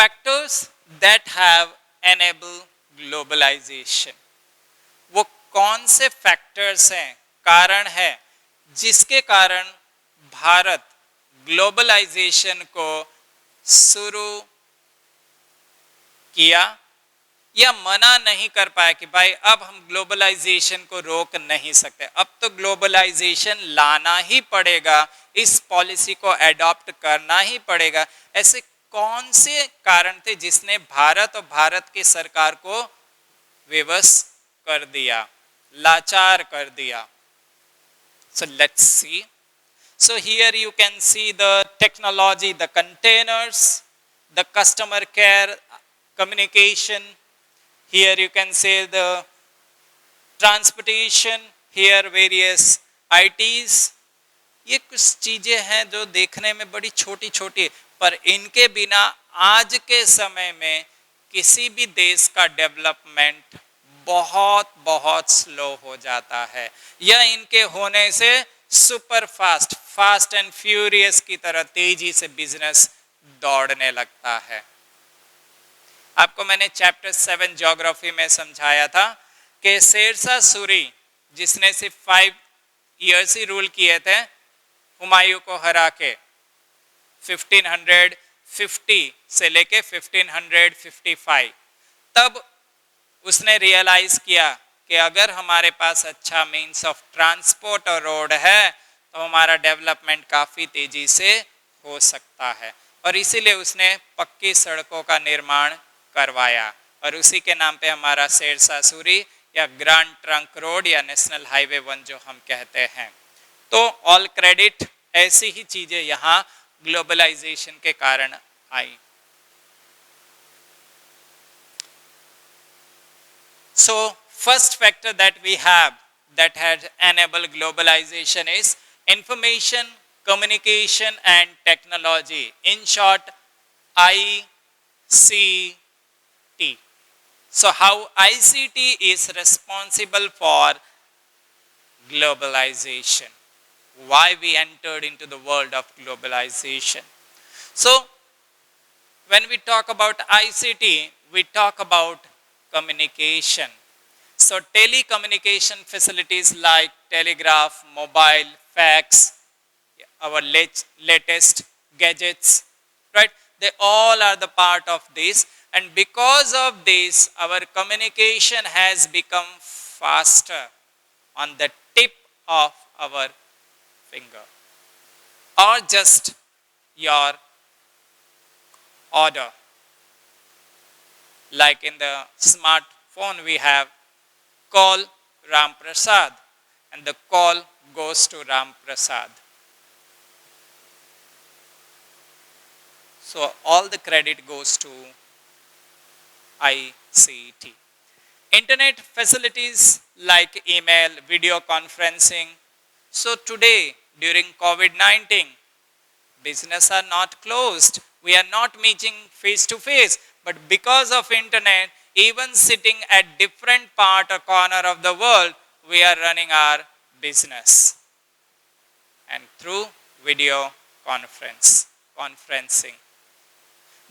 factors that have enabled globalization. वो कौन से फैक्टर्स हैं, कारण है जिसके कारण भारत ग्लोबलाइजेशन को शुरू किया या मना नहीं कर पाया कि भाई अब हम ग्लोबलाइजेशन को रोक नहीं सकते, अब तो ग्लोबलाइजेशन लाना ही पड़ेगा, इस पॉलिसी को एडॉप्ट करना ही पड़ेगा। ऐसे कौन से कारण थे जिसने भारत और भारत की सरकार को विवश कर दिया, लाचार कर दिया? So let's see. So here you can see the technology, the containers, the customer care, communication. Here you can say the transportation, here various ITs. ये कुछ चीजें हैं जो देखने में बड़ी छोटी छोटी, पर इनके बिना आज के समय में किसी भी देश का डेवलपमेंट बहुत बहुत स्लो हो जाता है, या इनके होने से super fast, fast and furious की तरह तेजी से बिजनेस दौड़ने लगता है। आपको मैंने चैप्टर 7 ज्योग्राफी में समझाया था कि शेरशाह सूरी जिसने सिर्फ 5 इयर्स ही रूल किए थे हुमायूं को हरा के 1550 से लेके 1555, तब उसने रियलाइज किया कि अगर हमारे पास अच्छा मीन्स ऑफ ट्रांसपोर्ट और रोड है तो हमारा डेवलपमेंट काफ़ी तेजी से हो सकता है, और इसीलिए उसने पक्की सड़कों का निर्माण करवाया, और उसी के नाम पे हमारा शेरशाह सूरी या ग्रैंड ट्रंक रोड या नेशनल हाईवे 1 जो हम कहते हैं। तो ऑल क्रेडिट, ऐसी ही चीजें यहाँ ग्लोबलाइजेशन के कारण आई। So first factor that we have that has enabled globalization is information, communication and technology. In short, ICT. So how ICT is responsible for globalization? Why we entered into the world of globalization? So when we talk about ICT, we talk about communication. So telecommunication facilities like telegraph, mobile, fax, our latest gadgets, right? They all are the part of this, and because of this, our communication has become faster on the tip of our finger, or just your order. Like in the smartphone we have call Ram Prasad, and the call goes to Ram Prasad. So all the credit goes to ICT. Internet facilities like email, video conferencing. So today during COVID-19, business are not closed. We are not meeting face to face, but because of internet, even sitting at different part or corner of the world, we are running our business. And through video conferencing.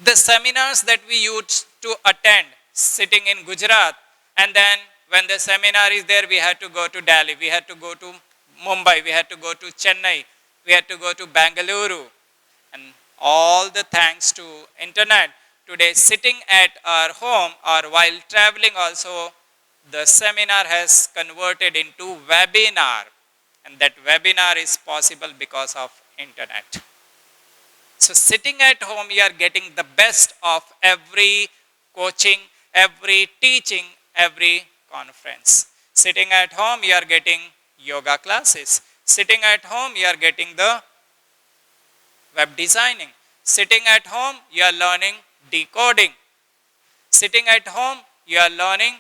The seminars that we used to attend sitting in Gujarat, and then when the seminar is there, we had to go to Delhi, we had to go to Mumbai, we had to go to Chennai, we had to go to Bangalore, and all the thanks to internet. Today, sitting at our home or while traveling also, the seminar has converted into webinar, and that webinar is possible because of internet. So sitting at home, you are getting the best of every coaching, every teaching, every conference. Sitting at home, you are getting yoga classes. Sitting at home, you are getting the web designing. Sitting at home, you are learning decoding. Sitting at home, you are learning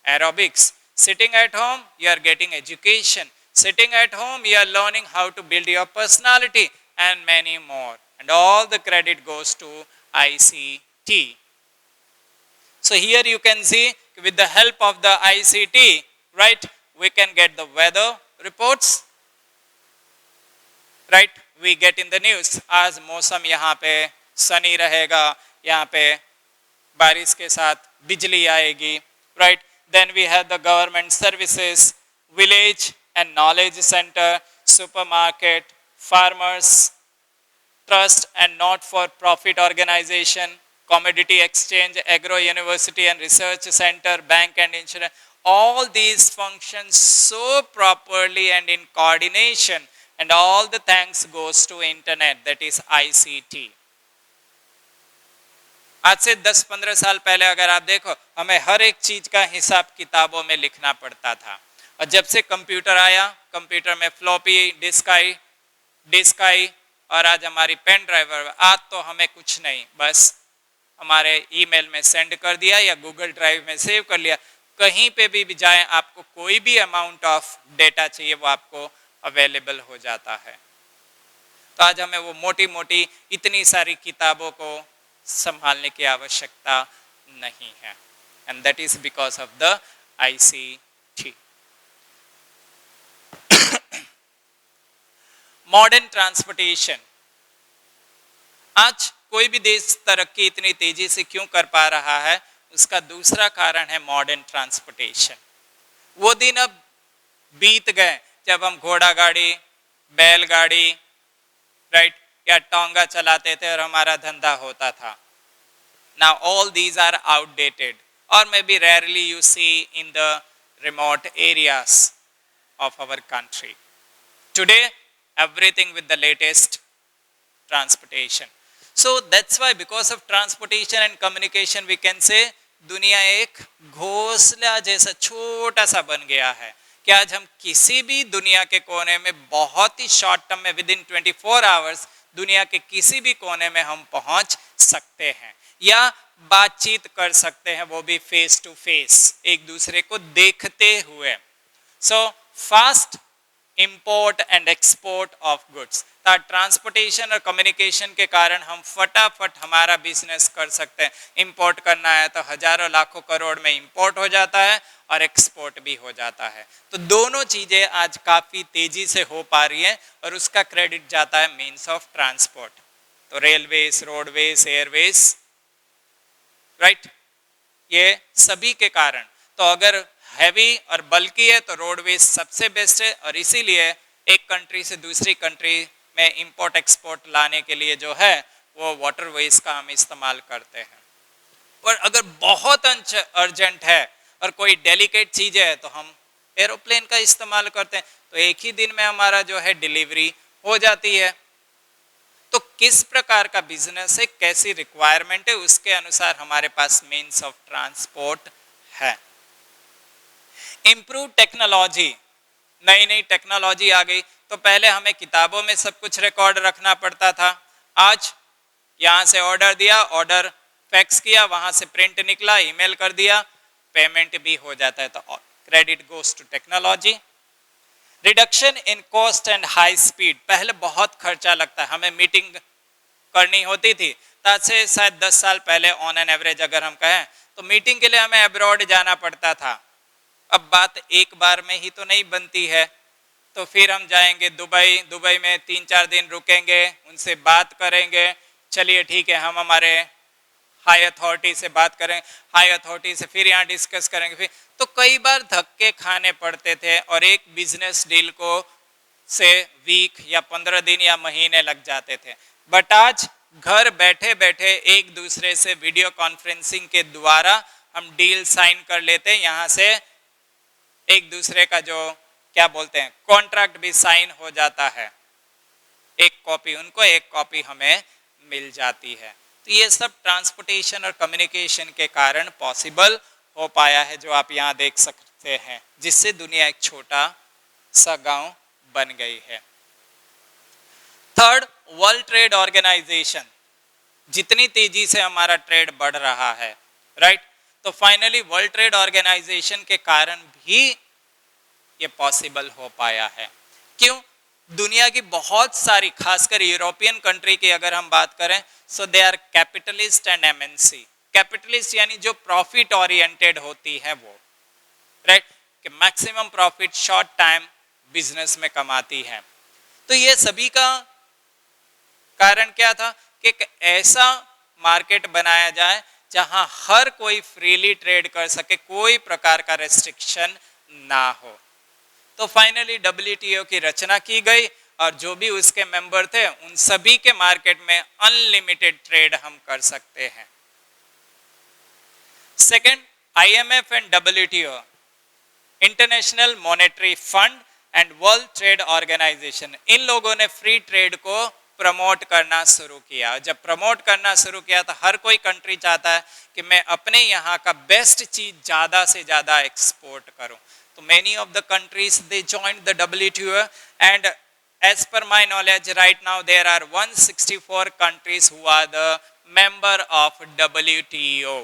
aerobics. Sitting at home, you are getting education. Sitting at home, you are learning how to build your personality and many more. And all the credit goes to ICT. So here you can see with the help of the ICT, right, we can get the weather reports, right? We get in the news, आज मौसम यहाँ पे sunny रहेगा, यहाँ पे बारिश के साथ बिजली आएगी, right. Then we have the government services, village and knowledge centre, supermarket, farmers trust and not for profit organization, commodity exchange, agro university and research center, bank and insurance. All these functions so properly and in coordination, and all the thanks goes to internet, that is ICT. आज से 10-15 साल पहले अगर आप देखो, हमें हर एक चीज का हिसाब किताबों में लिखना पड़ता था, और जब से कंप्यूटर आया, कंप्यूटर में फ्लॉपी डिस्क आई, और आज हमारी पेन ड्राइव, आज तो हमें कुछ नहीं, बस हमारे ईमेल में सेंड कर दिया या गूगल ड्राइव में सेव कर लिया, कहीं पे भी जाएं, आपको कोई भी अमाउंट ऑफ डेटा चाहिए वो आपको अवेलेबल हो जाता है। तो आज हमें वो मोटी मोटी इतनी सारी किताबों को संभालने की आवश्यकता नहीं है, and that is because of the ICT। Modern transportation, आज कोई भी देश तरक्की इतनी तेजी से क्यों कर पा रहा है, उसका दूसरा कारण है मॉडर्न ट्रांसपोर्टेशन। वो दिन अब बीत गए जब हम घोड़ा गाड़ी, बैलगाड़ी, राइट, या टोंगा चलाते थे और हमारा धंधा होता था। Now all these are outdated, or maybe rarely you see in the remote areas of our country. Today everything with the latest transportation. So that's why because of transportation and communication we can say दुनिया एक घोंसला जैसा छोटा सा बन गया है कि आज हम किसी भी दुनिया के कोने में बहुत ही शॉर्ट टर्म में विद इन 24 आवर्स दुनिया के किसी भी कोने में हम पहुंच सकते हैं या बातचीत कर सकते हैं, वो भी फेस टू फेस, एक दूसरे को देखते हुए। So fast import and export of goods, transportation और कम्युनिकेशन के कारण हम फटाफट हमारा बिजनेस कर सकते हैं। इंपोर्ट करना है तो हजारों लाखों करोड़ में इंपोर्ट हो जाता है और एक्सपोर्ट भी हो जाता है। तो दोनों चीजें आज काफी तेजी से हो पा रही हैं और उसका क्रेडिट जाता है मीन्स ऑफ ट्रांसपोर्ट, तो रेलवेज, रोडवेज, एयरवेज, राइट, ये सभी के कारण। तो अगर हैवी और बल्कि है तो रोडवेज सबसे बेस्ट है, और इसीलिए एक कंट्री से दूसरी कंट्री में इंपोर्ट एक्सपोर्ट लाने के लिए जो है वो वाटरवेज का हम इस्तेमाल करते हैं। और अगर बहुत अर्जेंट है और कोई डेलिकेट चीज है तो हम एरोप्लेन का इस्तेमाल करते हैं, तो एक ही दिन में हमारा जो है डिलीवरी हो जाती है। तो किस प्रकार का बिजनेस है, कैसी रिक्वायरमेंट है, उसके अनुसार हमारे पास मीन्स ऑफ ट्रांसपोर्ट है। इम्प्रूव टेक्नोलॉजी, नई नई टेक्नोलॉजी आ गई, तो पहले हमें किताबों में सब कुछ रिकॉर्ड रखना पड़ता था। आज यहाँ से ऑर्डर दिया, ऑर्डर फैक्स किया, वहां से प्रिंट निकला, ईमेल कर दिया, पेमेंट भी हो जाता है। तो credit goes to technology. Reduction in cost and high speed, पहले बहुत खर्चा लगता है, हमें मीटिंग करनी होती थी, आज से शायद 10 साल पहले ऑन एन एवरेज अगर हम कहें तो मीटिंग के लिए हमें अब्रॉड जाना पड़ता था। अब बात एक बार में ही तो नहीं बनती है, तो फिर हम जाएंगे दुबई, दुबई में 3-4 दिन रुकेंगे, उनसे बात करेंगे, चलिए ठीक है हम हमारे हाई अथॉरिटी से बात करें, हाई अथॉरिटी से फिर यहाँ डिस्कस करेंगे, फिर तो कई बार धक्के खाने पड़ते थे और एक बिजनेस डील को से वीक या 15 दिन या महीने लग जाते थे। बट आज घर बैठे बैठे एक दूसरे से वीडियो कॉन्फ्रेंसिंग के द्वारा हम डील साइन कर लेते हैं, यहाँ से एक दूसरे का जो क्या बोलते हैं कॉन्ट्रैक्ट भी साइन हो जाता है, एक कॉपी उनको, एक कॉपी हमें मिल जाती है। तो ये सब ट्रांसपोर्टेशन और कम्युनिकेशन के कारण पॉसिबल हो पाया है, जो आप यहाँ देख सकते हैं, जिससे दुनिया एक छोटा सा गांव बन गई है। थर्ड, वर्ल्ड ट्रेड ऑर्गेनाइजेशन, जितनी तेजी से हमारा ट्रेड बढ़ रहा है, राइट, तो फाइनली वर्ल्ड ट्रेड ऑर्गेनाइजेशन के कारण भी ये पॉसिबल हो पाया है। क्यों? दुनिया की बहुत सारी, खासकर यूरोपियन कंट्री की अगर हम बात करें, so they are capitalist and MNC. Capitalist यानी जो प्रॉफिट ओरिएंटेड होती है वो, राइट, कि maximum profit short time business में कमाती है। तो ये सभी का कारण क्या था कि एक ऐसा मार्केट बनाया जाए जहां हर कोई फ्रीली ट्रेड कर सके, कोई प्रकार का रेस्ट्रिक्शन ना हो। तो फाइनली WTO की रचना की गई और जो भी उसके मेंबर थे उन सभी के मार्केट में अनलिमिटेड ट्रेड हम कर सकते हैं। Second, IMF and WTO, international monetary fund and world trade organisation, इन लोगों ने फ्री ट्रेड को प्रमोट करना शुरू किया। जब प्रमोट करना शुरू किया तो हर कोई कंट्री चाहता है कि मैं अपने यहाँ का बेस्ट चीज ज़्यादा से ज़्यादा एक्सपोर्ट करूं। तो many of the countries they joined the WTO, and as per my knowledge right now there are 164 countries who are the member of WTO।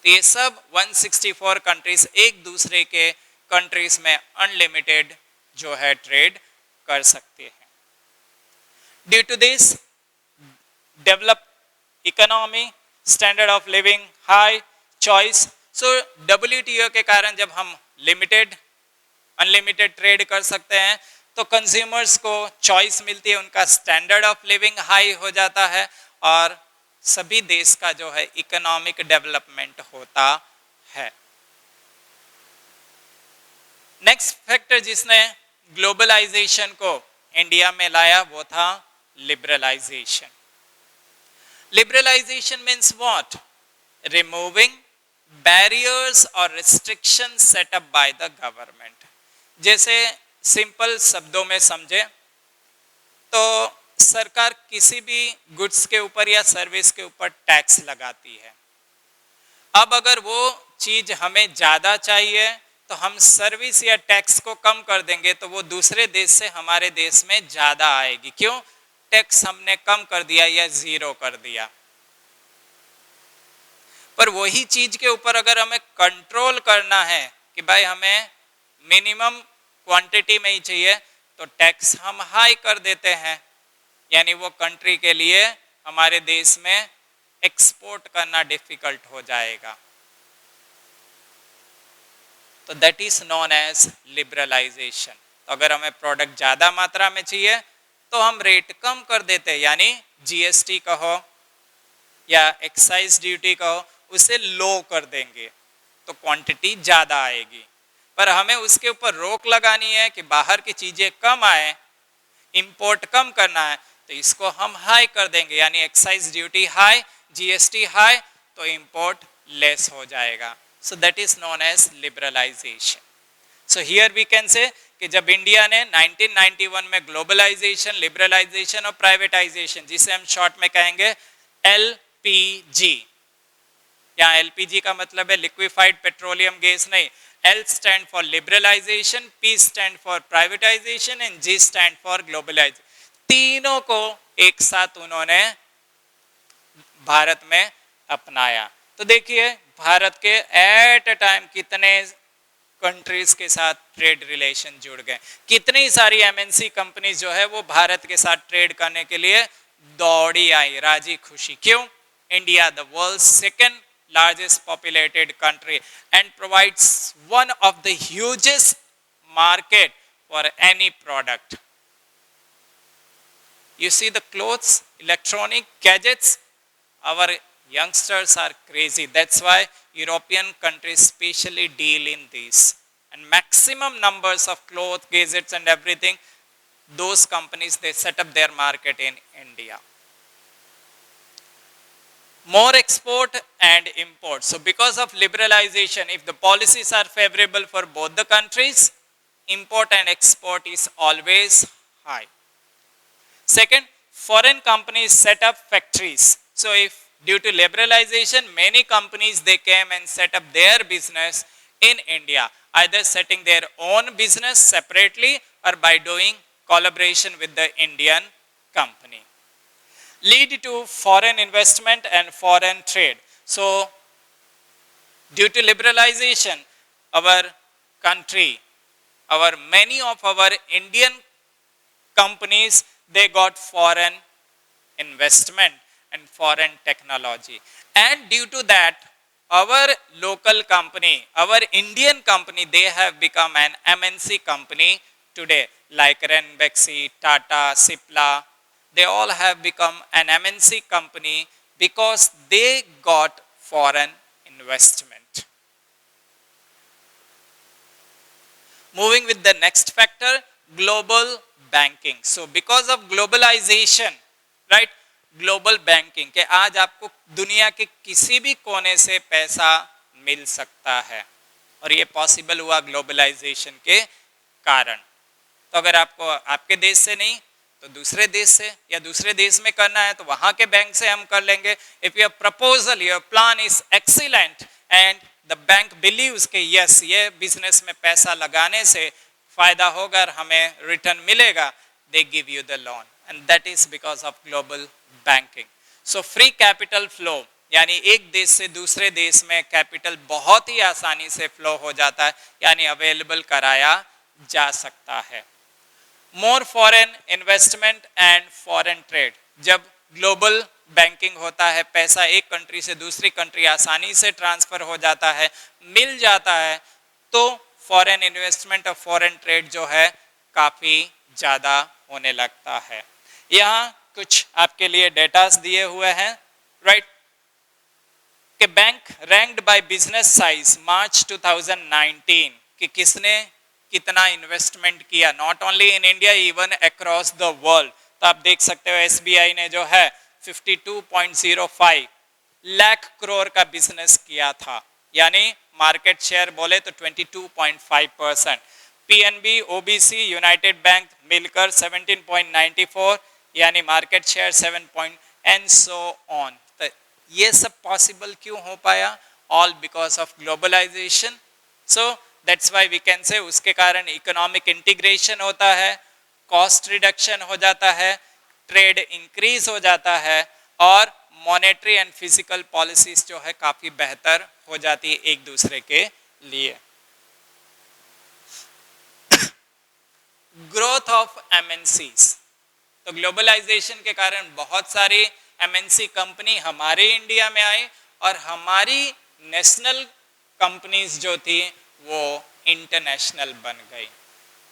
तो ये सब 164 कंट्रीज एक दूसरे के कंट्रीज में अनलिमिटेड जो है ट्रेड कर सकते हैं। Due to this develop economy, standard of living high, choice, so WTO के कारण जब हम लिमिटेड अनलिमिटेड ट्रेड कर सकते हैं तो कंज्यूमर्स को चॉइस मिलती है, उनका स्टैंडर्ड ऑफ लिविंग हाई हो जाता है और सभी देश का जो है इकोनॉमिक डेवलपमेंट होता है। नेक्स्ट फैक्टर जिसने ग्लोबलाइजेशन को इंडिया में लाया वो था liberalisation. Liberalisation means what? Removing barriers और restriction set up by the government. जैसे सिंपल शब्दों में समझे तो सरकार किसी भी गुड्स के ऊपर या सर्विस के ऊपर टैक्स लगाती है। अब अगर वो चीज हमें ज्यादा चाहिए तो हम सर्विस या टैक्स को कम कर देंगे तो वो दूसरे देश से हमारे देश में ज्यादा आएगी। क्यों? टैक्स हमने कम कर दिया या जीरो कर दिया। पर वही चीज के ऊपर अगर हमें कंट्रोल करना है कि भाई हमें मिनिमम क्वांटिटी में ही चाहिए तो टैक्स हम हाई कर देते हैं, यानी वो कंट्री के लिए हमारे देश में एक्सपोर्ट करना डिफिकल्ट हो जाएगा। तो that is known as liberalisation. तो अगर हमें प्रोडक्ट ज्यादा मात्रा में चाहिए तो हम रेट कम कर देते हैं, यानी GST कहो या एक्साइज ड्यूटी कहो उसे लो कर देंगे तो क्वांटिटी ज्यादा आएगी। पर हमें उसके ऊपर रोक लगानी है कि बाहर की चीजें कम आए, इंपोर्ट कम करना है तो इसको हम हाई कर देंगे, यानी excise duty high, GST high, तो इंपोर्ट लेस हो जाएगा। So that is known as liberalisation. So here we can say कि जब इंडिया ने 1991 में ग्लोबलाइजेशन, लिबरलाइजेशन और प्राइवेटाइजेशन, जिसे हम शॉर्ट में कहेंगे LPG, यहाँ LPG का मतलब है लिक्विफाइड पेट्रोलियम गैस नहीं, L stand for liberalization, P stand for privatization and G stand for globalization। तीनों को एक साथ उन्होंने भारत में अपनाया। तो देखिए भारत के एट अ टाइम कितने कंट्रीज के साथ ट्रेड रिलेशन जुड़ गए, कितनी सारी MNC कंपनीज जो है वो भारत के साथ ट्रेड करने के लिए दौड़ी आई राजी खुशी। क्यों? India the world second largest populated country and provides one of the hugest market for any product. You see the clothes, electronic gadgets, our youngsters are crazy. That's why European countries specially deal in these, and maximum numbers of clothes, gadgets and everything, those companies they set up their market in India. More export and import. So because of liberalization, if the policies are favorable for both the countries, import and export is always high. Second, foreign companies set up factories. So if due to liberalization, many companies they came and set up their business in India, either setting their own business separately or by doing collaboration with the Indian company. Lead to foreign investment and foreign trade. So due to liberalization, our country, many of our Indian companies, they got foreign investment and foreign technology. And due to that, our local company, our Indian company, they have become an MNC company today, like Ranbaxy, Tata, Cipla. They all have become an MNC company because they got foreign investment. Moving with the next factor, global banking. So because of globalization, right, global banking के आज आपको दुनिया के किसी भी कोने से पैसा मिल सकता है और ये पॉसिबल हुआ ग्लोबलाइजेशन के कारण। तो अगर आपको आपके देश से नहीं तो दूसरे देश से या दूसरे देश में करना है तो वहां के बैंक से हम कर लेंगे। If your proposal, your plan is excellent and the bank believes कि यस ये बिजनेस में पैसा लगाने से फायदा होगा और हमें रिटर्न मिलेगा, they give you the loan and that is because of global banking. So free capital flow यानी एक देश से दूसरे देश में कैपिटल बहुत ही आसानी से फ्लो हो जाता है, यानी अवेलेबल कराया जा सकता है। More foreign investment and foreign trade, जब ग्लोबल बैंकिंग होता है पैसा एक कंट्री से दूसरी कंट्री आसानी से ट्रांसफर हो जाता है, मिल जाता है, तो फॉरेन इन्वेस्टमेंट और फॉरेन ट्रेड जो है काफ़ी ज़्यादा होने लगता है। यहाँ कुछ आपके लिए डेटास दिए हुए हैं, राइट, कि bank ranked by business size March 2019 कि किसने कितना इन्वेस्टमेंट किया, not only in India even across the world. तो आप देख सकते हो एसबीआई ने जो है 52.05 लाख करोड़ का बिजनेस किया था, यानी मार्केट शेयर बोले तो 22.5%। पीएनबी, ओबीसी, यूनाइटेड बैंक मिलकर 17.94 यानी market share 7 and so on. तो ये सब पॉसिबल क्यों हो पाया? All because of globalisation. So that's why we can say उसके कारण इकोनॉमिक इंटीग्रेशन होता है, कॉस्ट रिडक्शन हो जाता है, ट्रेड इंक्रीज हो जाता है और मॉनेटरी एंड फिजिकल पॉलिसीज जो है काफी बेहतर हो जाती है एक दूसरे के लिए। ग्रोथ ऑफ एमएनसीज, तो ग्लोबलाइजेशन के कारण बहुत सारी एमएनसी कंपनी हमारे इंडिया में आई और हमारी नेशनल कंपनीज जो थी वो इंटरनेशनल बन गई।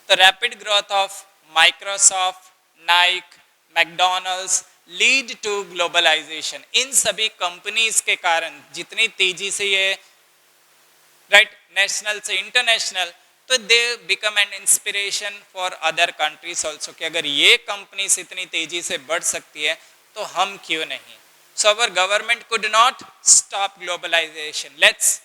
तो rapid growth of Microsoft, Nike, McDonald's lead to globalisation. इन सभी कंपनीज के कारण जितनी तेजी से ये राइट नेशनल से इंटरनेशनल, तो they become an inspiration for other countries also कि अगर ये कंपनीज इतनी तेजी से बढ़ सकती है तो हम क्यों नहीं। So our government could not stop globalisation, let's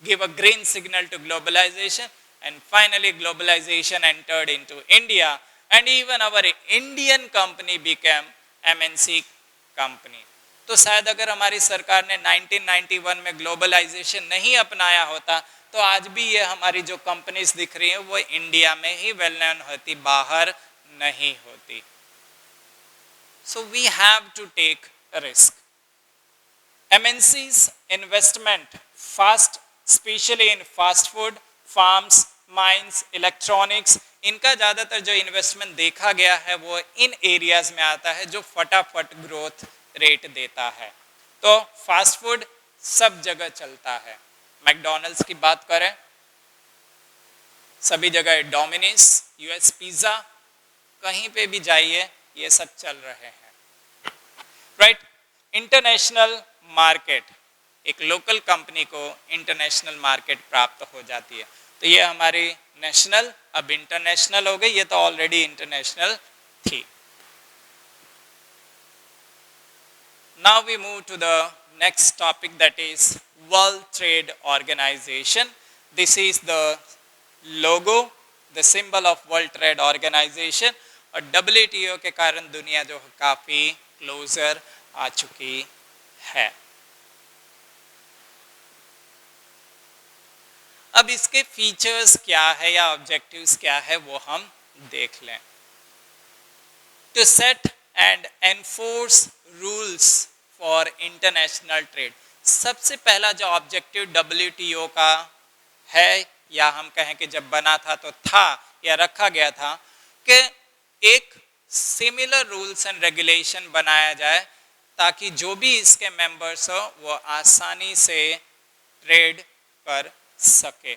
give a green signal to globalization, and finally globalization entered into India and even our Indian company became MNC company. तो शायद अगर हमारी सरकार ने 1991 में ग्लोबलाइजेशन नहीं अपनाया होता तो आज भी ये हमारी जो कंपनीज दिख रही हैं वो इंडिया में ही वेल नोन होती, बाहर नहीं होती। So we have to take risk. MNC's investment fast, specially in fast food, farms, mines, electronics, इनका ज़्यादातर जो इन्वेस्टमेंट देखा गया है वो इन एरियाज में आता है जो फटाफट ग्रोथ रेट देता है। तो फास्ट फूड सब जगह चलता है। मैकडॉनल्ड्स की बात करें, सभी जगह, डोमिनोज, यूएस पिज़्ज़ा, कहीं पे भी जाइए ये सब चल रहे हैं, राइट। इंटरनेशनल मार्केट, एक लोकल कंपनी को इंटरनेशनल मार्केट प्राप्त हो जाती है। तो ये हमारी नेशनल अब इंटरनेशनल हो गई, ये तो ऑलरेडी इंटरनेशनल थी। Now we move to the next topic that is World trade Organization. This is the logo, the symbol of World trade Organization. और WTO के कारण दुनिया जो काफ़ी क्लोजर आ चुकी है। अब इसके फीचर्स क्या है या ऑब्जेक्टिव्स क्या है वो हम देख लें। To set and enforce rules for international trade, सबसे पहला जो ऑब्जेक्टिव WTO का है, या हम कहें कि जब बना था तो था या रखा गया था, कि एक सिमिलर रूल्स एंड रेगुलेशन बनाया जाए ताकि जो भी इसके मेंबर्स हो वो आसानी से ट्रेड कर सके।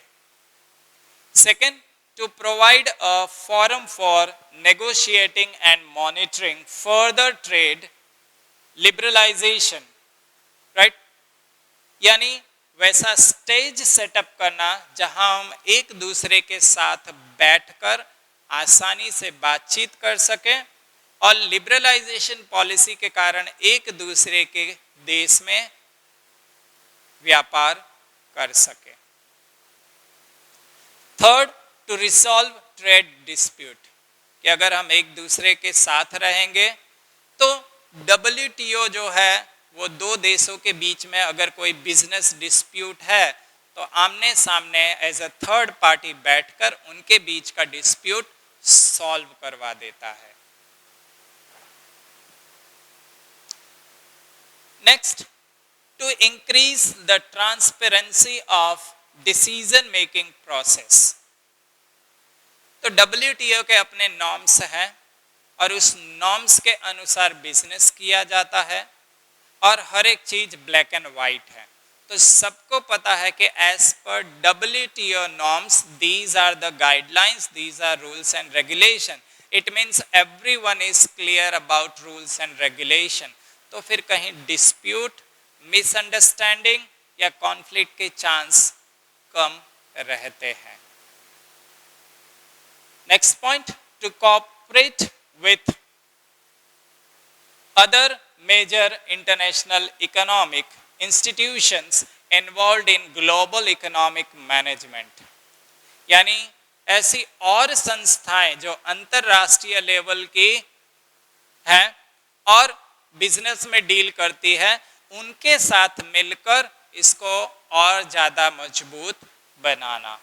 Second, to provide a forum for negotiating and monitoring further trade liberalisation, right. यानी वैसा स्टेज सेटअप करना जहां हम एक दूसरे के साथ बैठकर आसानी से बातचीत कर सकें और लिबरलाइजेशन पॉलिसी के कारण एक दूसरे के देश में व्यापार कर सके। Third, to resolve trade dispute, कि अगर हम एक दूसरे के साथ रहेंगे तो WTO जो है वो दो देशों के बीच में अगर कोई बिजनेस डिस्प्यूट है तो आमने सामने एज अ थर्ड पार्टी बैठकर उनके बीच का डिस्प्यूट सॉल्व करवा देता है। Next, to increase the transparency of decision making process. तो WTO के अपने नॉर्म्स हैं और उस नॉर्म्स के अनुसार बिजनेस किया जाता है और हर एक चीज ब्लैक एंड वाइट है। तो सबको पता है कि as per WTO norms these are the guidelines, these are rules and regulation. It means everyone is clear about rules and regulation. तो फिर कहीं डिस्प्यूट, मिसअंडरस्टैंडिंग या कॉन्फ्लिक्ट के चांस कम रहते हैं। Next point, to cooperate with other major international economic institutions involved in global economic management, यानी ऐसी और संस्थाएं जो अंतरराष्ट्रीय लेवल की हैं और बिजनेस में डील करती है, उनके साथ मिलकर इसको और ज्यादा मजबूत बनाना।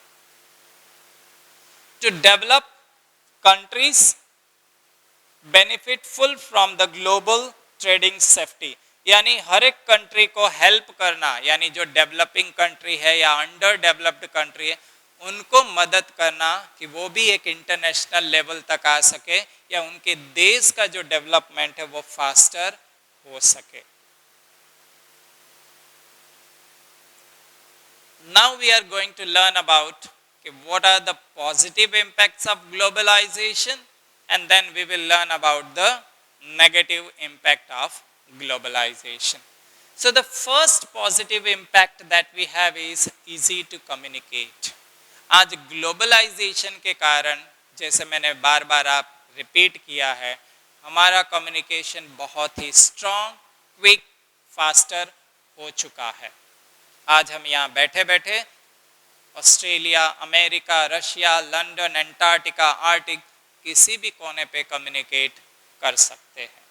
To develop countries benefitful from the global trading safety, यानी हर एक कंट्री को हेल्प करना, यानी जो डेवलपिंग कंट्री है या अंडर डेवलप्ड कंट्री है उनको मदद करना कि वो भी एक इंटरनेशनल लेवल तक आ सके या उनके देश का जो डेवलपमेंट है वो फास्टर हो सके। Now we are going to learn about what are the positive impacts of globalisation and then we will learn about the negative impact of globalization. So the first positive impact that we have is easy to communicate. आज globalisation के कारण, जैसे मैंने बार बार आप repeat किया है, हमारा communication बहुत ही स्ट्रॉन्ग, क्विक, फास्टर हो चुका है। आज हम यहाँ बैठे बैठे Australia, America, Russia, London, Antarctica, Arctic किसी भी कोने पे कम्युनिकेट कर सकते हैं।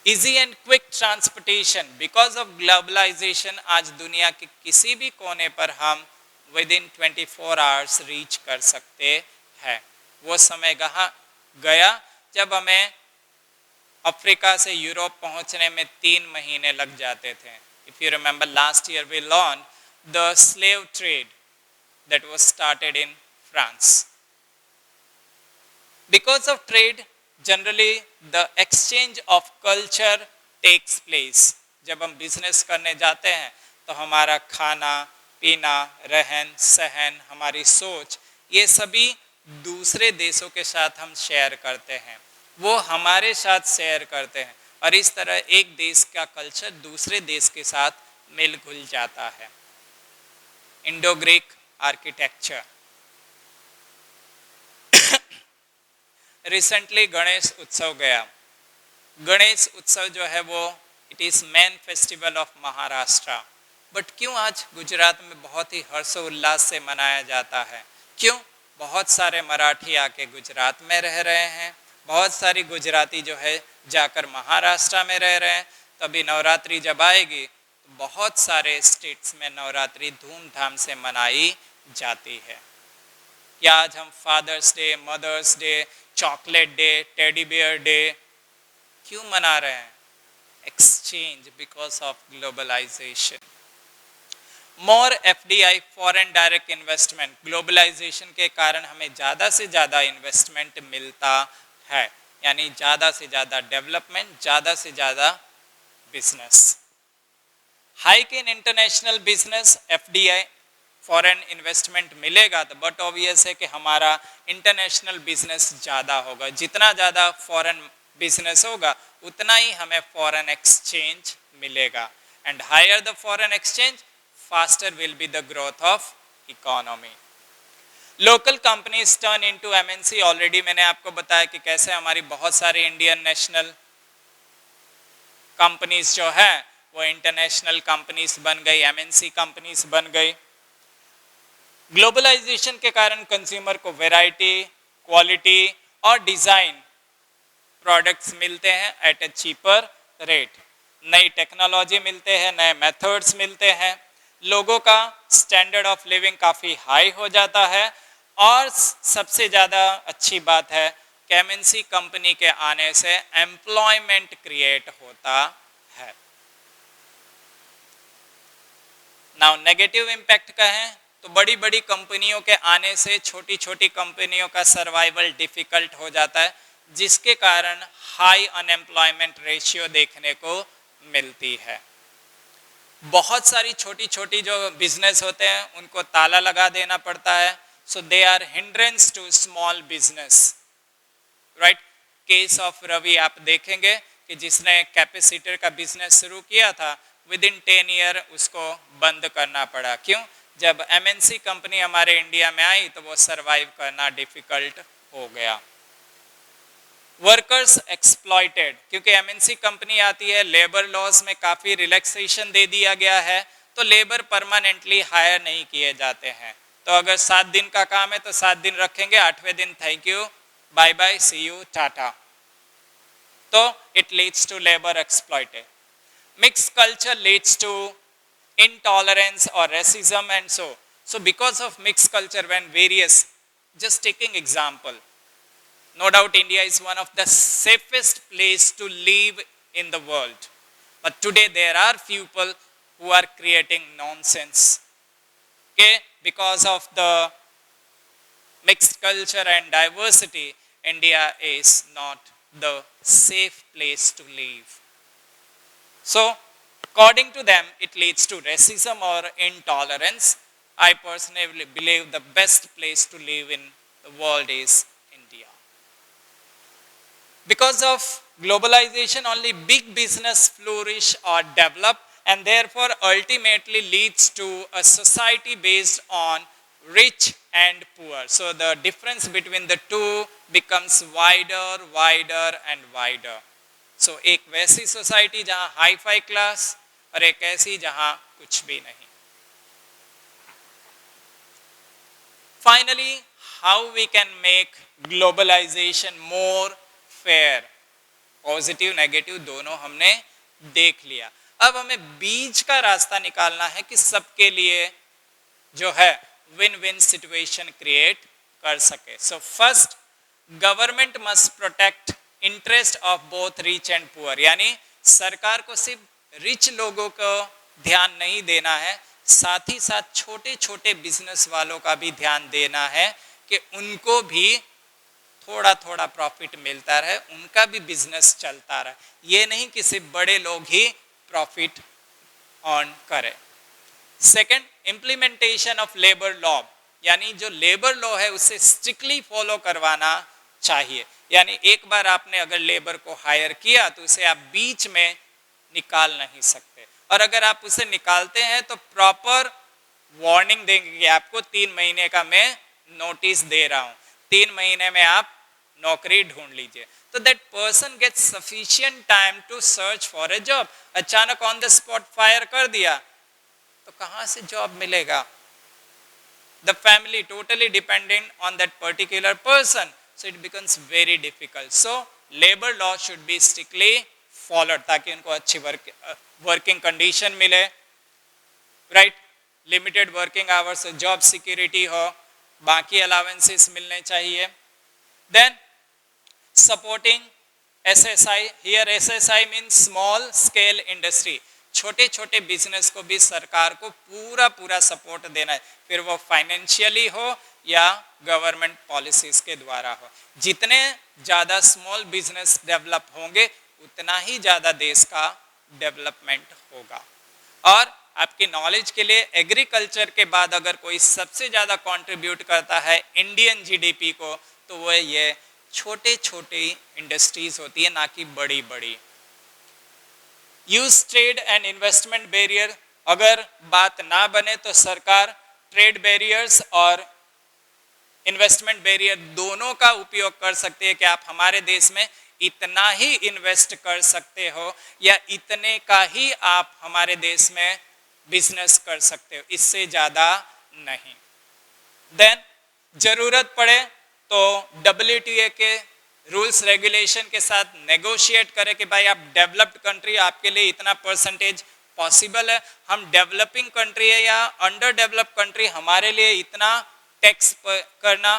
Easy and quick transportation, because of globalisation आज दुनिया के किसी भी कोने पर हम विद इन 24 आवर्स रीच कर सकते हैं। वो समय गया जब हमें अफ्रीका से यूरोप पहुंचने में 3 महीने लग जाते थे। If you remember last year we learn the slave trade that was started in France. Because of trade, generally the exchange of culture takes place. जब हम बिजनेस करने जाते हैं तो हमारा खाना पीना, रहन सहन, हमारी सोच, ये सभी दूसरे देशों के साथ हम शेयर करते हैं, वो हमारे साथ शेयर करते हैं और इस तरह एक देश का कल्चर दूसरे देश के साथ मिल घुल जाता है। Indo Greek architecture, recently Ganesh उत्सव गया। गणेश उत्सव जो है वो it is main festival of Maharashtra, but क्यों आज गुजरात में बहुत ही हर्षोल्लास से मनाया जाता है? क्यों? बहुत सारे मराठी आके गुजरात में रह रहे हैं, बहुत सारी गुजराती जो है जाकर महाराष्ट्र में रह रहे हैं। तभी नवरात्रि जब आएगी तो बहुत सारे स्टेट्स में नवरात्रि धूमधाम से मनाई जाती है। या आज हम father's day, mother's day, chocolate day, teddy bear day क्यों मना रहे हैं? Exchange, because of globalisation. More FDI, foreign direct investment, globalisation के कारण हमें ज़्यादा से ज़्यादा इन्वेस्टमेंट मिलता है, यानी ज़्यादा से ज़्यादा डेवलपमेंट, ज़्यादा से ज़्यादा business. Hike in international business, FDI foreign investment मिलेगा तो बट ऑब्वियस है कि हमारा इंटरनेशनल बिजनेस ज़्यादा होगा। जितना ज़्यादा फॉरेन बिजनेस होगा उतना ही हमें फॉरेन एक्सचेंज मिलेगा। and higher the foreign exchange, faster will be the growth of economy. Local companies turn into MNC. Already मैंने आपको बताया कि कैसे हमारी बहुत सारी इंडियन नेशनल कंपनीज जो है वो इंटरनेशनल कंपनीज बन गई, एमएनसी कंपनीज बन गई. ग्लोबलाइजेशन के कारण कंज्यूमर को वैरायटी, क्वालिटी और डिजाइन प्रोडक्ट्स मिलते हैं एट ए चीपर रेट. नई टेक्नोलॉजी मिलते हैं, नए मेथड्स मिलते हैं, लोगों का स्टैंडर्ड ऑफ लिविंग काफ़ी हाई हो जाता है. और सबसे ज़्यादा अच्छी बात है कि एमएनसी कंपनी के आने से एम्प्लॉयमेंट क्रिएट होता है. नाउ नेगेटिव इम्पैक्ट का है तो बड़ी बड़ी कंपनियों के आने से छोटी छोटी कंपनियों का सर्वाइवल डिफिकल्ट हो जाता है, जिसके कारण हाई अनएम्प्लॉयमेंट रेशियो देखने को मिलती है. बहुत सारी छोटी छोटी जो बिजनेस होते हैं उनको ताला लगा देना पड़ता है. So they are hindrance to small business. Right, case of Ravi आप देखेंगे कि जिसने कैपेसिटर का बिजनेस शुरू किया था, विद इन 10 ईयर उसको बंद करना पड़ा. क्यों? जब एमएनसी कंपनी हमारे इंडिया में आई तो वो सरवाइव करना डिफिकल्ट हो गया. वर्कर्स एक्सप्लॉयटेड, क्योंकि एमएनसी कंपनी आती है, लेबर लॉज में काफ़ी रिलैक्सेशन दे दिया गया है, तो लेबर परमानेंटली हायर नहीं किए जाते हैं. तो अगर 7 दिन का काम है तो 7 दिन रखेंगे, 8वें दिन thank you, bye bye, see you, tata. तो it leads to labour exploited. Mix culture leads to intolerance or racism and so because of mixed culture, when various, just taking example, no doubt India is one of the safest place to live in the world, but today there are people who are creating nonsense. Okay, because of the mixed culture and diversity, India is not the safe place to live. So according to them, it leads to racism or intolerance. I personally believe the best place to live in the world is India. Because of globalization, only big business flourish or develop, and therefore ultimately leads to a society based on rich and poor. So the difference between the two becomes wider, wider and wider. So एक वैसी society जहाँ hi fi class और एक ऐसी जहाँ कुछ भी नहीं. Finally, how we can make globalization more fair? Positive negative दोनों हमने देख लिया. अब हमें बीच का रास्ता निकालना है कि सबके लिए जो है विन विन सिचुएशन क्रिएट कर सके. So first, government must protect interest of both rich and poor. यानी सरकार को सिर्फ रिच लोगों को ध्यान नहीं देना है, साथ ही साथ छोटे छोटे बिजनेस वालों का भी ध्यान देना है कि उनको भी थोड़ा थोड़ा प्रॉफिट मिलता रहे, उनका भी बिजनेस चलता रहे. ये नहीं कि सिर्फ बड़े लोग ही प्रॉफिट अर्न करें. Second, implementation of labour law. यानी जो लेबर लॉ है उसे स्ट्रिक्टली फॉलो करवाना चाहिए. यानी एक बार आपने अगर लेबर को हायर किया तो उसे आप बीच में निकाल नहीं सकते, और अगर आप उसे निकालते हैं तो प्रॉपर वार्निंग देंगे कि आपको 3 महीने का मैं नोटिस दे रहा हूँ, 3 महीने में आप नौकरी ढूंढ लीजिए. तो that person gets sufficient time to search for a job. अचानक ऑन द स्पॉट फायर कर दिया तो कहाँ से जॉब मिलेगा? The family totally dependent on that particular person, so it becomes very difficult. So labour law should be strictly followed ताकि उनको अच्छी वर्किंग कंडीशन मिले. Right, limited working hours, job security हो, बाकी अलावेंसेस मिलने चाहिए. Then supporting SSI. Here SSI means small scale industry. छोटे छोटे बिजनेस को भी सरकार को पूरा पूरा सपोर्ट देना है, फिर वो फाइनेंशियली हो या गवर्नमेंट पॉलिसीज के द्वारा हो. जितने ज़्यादा स्मॉल बिजनेस डेवलप होंगे उतना ही ज़्यादा देश का डेवलपमेंट होगा. और आपकी नॉलेज के लिए, एग्रीकल्चर के बाद अगर कोई सबसे ज़्यादा कंट्रीब्यूट करता है इंडियन जीडीपी को, तो वो ये छोटे छोटे इंडस्ट्रीज होती है, ना कि बड़ी बड़ी. Use trade and investment barrier, अगर बात ना बने तो सरकार ट्रेड बैरियर्स और इन्वेस्टमेंट बैरियर दोनों का उपयोग कर सकती है कि आप हमारे देश में इतना ही इन्वेस्ट कर सकते हो या इतने का ही आप हमारे देश में बिजनेस कर सकते हो, इससे ज़्यादा नहीं। देन जरूरत पड़े तो WTO के रूल्स रेगुलेशन के साथ नेगोशिएट करें कि भाई आप डेवलप्ड कंट्री, आपके लिए इतना परसेंटेज पॉसिबल है, हम डेवलपिंग कंट्री है या अंडर डेवलप्ड कंट्री, हमारे लिए इतना टैक्स करना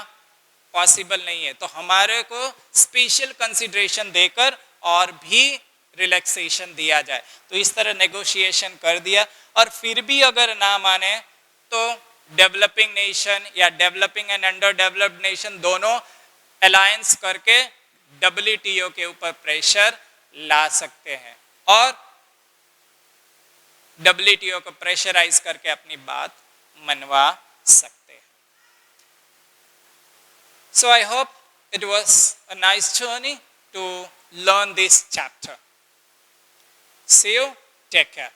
पॉसिबल नहीं है, तो हमारे को स्पेशल कंसिडरेशन देकर और भी रिलैक्सेशन दिया जाए। तो इस तरह नेगोशिएशन कर दिया, और फिर भी अगर ना माने तो डेवलपिंग नेशन या developing and under developed nation दोनों अलायंस करके WTO के ऊपर प्रेशर ला सकते हैं और WTO को प्रेशराइज करके अपनी बात मनवा सकते हैं। So I hope it was a nice journey to learn this chapter. See you, take care.